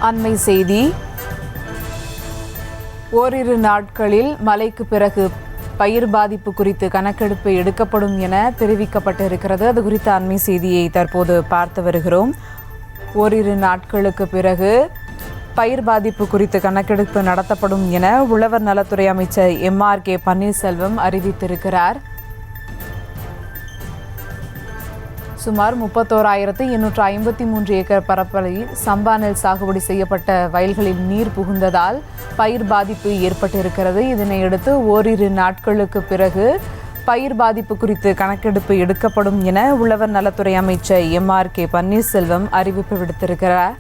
அண்மை செய்தி. ஓரிரு நாட்களில் மழைக்கு பிறகு பயிர் பாதிப்பு குறித்து கணக்கெடுப்பு எடுக்கப்படும் என தெரிவிக்கப்பட்டிருக்கிறது. அது குறித்த அண்மை செய்தியை தற்போது பார்த்து வருகிறோம். ஓரிரு நாட்களுக்கு பிறகு பயிர் பாதிப்பு குறித்து கணக்கெடுப்பு நடத்தப்படும் என உழவர் நலத்துறை அமைச்சர் MRK பன்னீர்செல்வம் அறிவித்திருக்கிறார். சுமார் 31,853 ஏக்கர் பரப்பளவில் சம்பா நெல் சாகுபடி செய்யப்பட்ட வயல்களில் நீர் புகுந்ததால் பயிர் பாதிப்பு ஏற்பட்டிருக்கிறது. இதனையடுத்து ஓரிரு நாட்களுக்கு பிறகு பயிர் பாதிப்பு குறித்து கணக்கெடுப்பு எடுக்கப்படும் என உழவர் நலத்துறை அமைச்சர் MRK பன்னீர்செல்வம் அறிவிப்பு விடுத்திருக்கிறார்.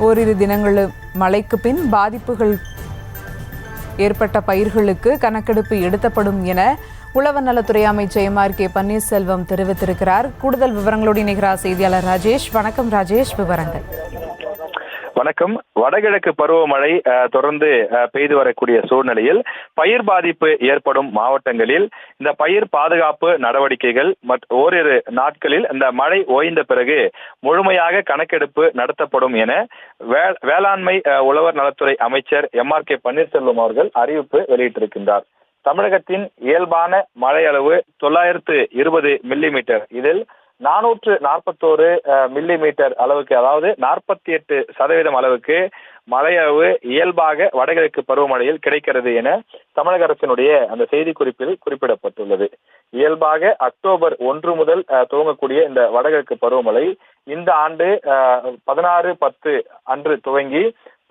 ஓரிரு தினங்கள் மழைக்கு பின் பாதிப்புகள் ஏற்பட்ட பயிர்களுக்கு கணக்கெடுப்பு எடுத்தப்படும் என உழவர் நலத்துறை அமைச்சர் MRK பன்னீர்செல்வம் தெரிவித்திருக்கிறார். கூடுதல் விவரங்களோடு இணைகிறார் செய்தியாளர் ராஜேஷ். வணக்கம் ராஜேஷ், விவரங்கள். வணக்கம். வடகிழக்கு பருவமழை தொடர்ந்து பெய்து வரக்கூடிய சூழ்நிலையில் பயிர் பாதிப்பு ஏற்படும் மாவட்டங்களில் இந்த பயிர் பாதுகாப்பு நடவடிக்கைகள் ஓரிரு நாட்களில் இந்த மழை ஓய்ந்த பிறகு முழுமையாக கணக்கெடுப்பு நடத்தப்படும் என வேளாண்மை உழவர் நலத்துறை அமைச்சர் MRK பன்னீர்செல்வம் அவர்கள் அறிவிப்பு வெளியிட்டிருக்கின்றார். தமிழகத்தின் இயல்பான மழை அளவு 920 மில்லிமீட்டர். இதில் 441 மில்லிமீட்டர் அளவுக்கு, அதாவது 48% அளவுக்கு மழை அளவு இயல்பாக வடகிழக்கு பருவமழையில் கிடைக்கிறது என தமிழக அரசினுடைய அந்த செய்திக்குறிப்பில் குறிப்பிடப்பட்டுள்ளது. இயல்பாக அக்டோபர் 1 முதல் துவங்கக்கூடிய இந்த வடகிழக்கு பருவமழை இந்த ஆண்டு 16/10 அன்று துவங்கி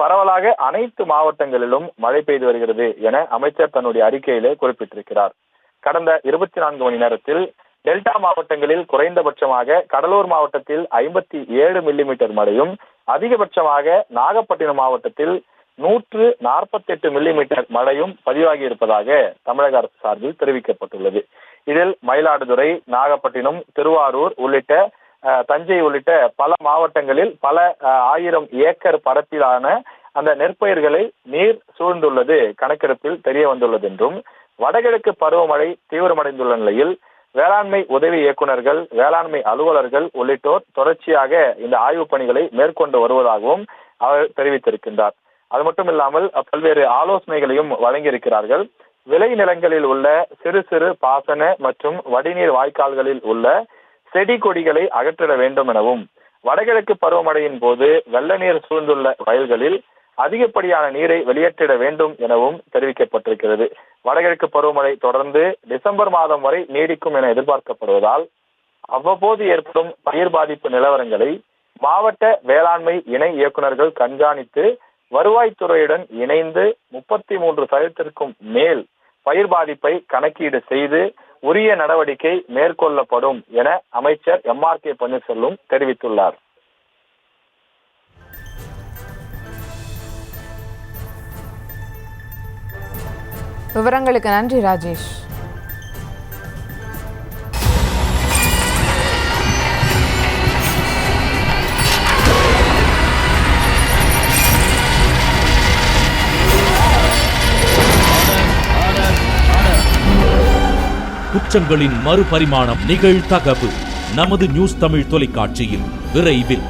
பரவலாக அனைத்து மாவட்டங்களிலும் மழை பெய்து வருகிறது என அமைச்சர் தன்னுடைய அறிக்கையிலே குறிப்பிட்டிருக்கிறார். கடந்த 24 மணி நேரத்தில் டெல்டா மாவட்டங்களில் குறைந்தபட்சமாக கடலூர் மாவட்டத்தில் 57 மில்லிமீட்டர் மழையும், அதிகபட்சமாக நாகப்பட்டினம் மாவட்டத்தில் 148 மில்லிமீட்டர் மழையும் பதிவாகி இருப்பதாக தமிழக அரசு சார்பில் தெரிவிக்கப்பட்டுள்ளது. இதில் மயிலாடுதுறை, நாகப்பட்டினம், திருவாரூர் உள்ளிட்ட தஞ்சை உள்ளிட்ட பல மாவட்டங்களில் பல 1000 ஏக்கர் பரப்பிலான அந்த நெற்பயிர்களை நீர் சூழ்ந்துள்ளது கணக்கெடுப்பில் தெரிய வந்துள்ளது என்றும், வடகிழக்கு பருவமழை தீவிரமடைந்துள்ள நிலையில் வேளாண்மை உதவி இயக்குநர்கள், வேளாண்மை அலுவலர்கள் உள்ளிட்டோர் தொடர்ச்சியாக இந்த ஆய்வுப் பணிகளை மேற்கொண்டு வருவதாகவும் அவர் தெரிவித்திருக்கின்றார். அது மட்டும் இல்லாமல் பல்வேறு ஆலோசனைகளையும் வழங்கியிருக்கிறார்கள். விளை நிலங்களில் உள்ள சிறு சிறு பாசன மற்றும் வடிநீர் வாய்க்கால்களில் உள்ள செடி கொடிகளை அகற்றிட வேண்டும் எனவும், வடகிழக்கு பருவமழையின் போது வெள்ள நீர் சூழ்ந்துள்ள வயல்களில் அதிகப்படியான நீரை வெளியேற்றிட வேண்டும் எனவும் தெரிவிக்கப்பட்டிருக்கிறது. வடகிழக்கு பருவமழை தொடர்ந்து டிசம்பர் மாதம் வரை நீடிக்கும் என எதிர்பார்க்கப்படுவதால் அவ்வப்போது ஏற்படும் பயிர் பாதிப்பு நிலவரங்களை மாவட்ட வேளாண்மை இணை இயக்குநர்கள் கண்காணித்து வருவாய்த்துறையுடன் இணைந்து 33% மேல் பயிர் பாதிப்பை கணக்கீடு செய்து உரிய நடவடிக்கை மேற்கொள்ளப்படும் என அமைச்சர் MRK பன்னீர்செல்வம் தெரிவித்துள்ளார். விவரங்களுக்கு நன்றி ராஜேஷ். குற்றங்களின் மறுபரிமாணம் நிகழ்தகவு நமது நியூஸ் தமிழ் தொலைக்காட்சியில் விரைவில்.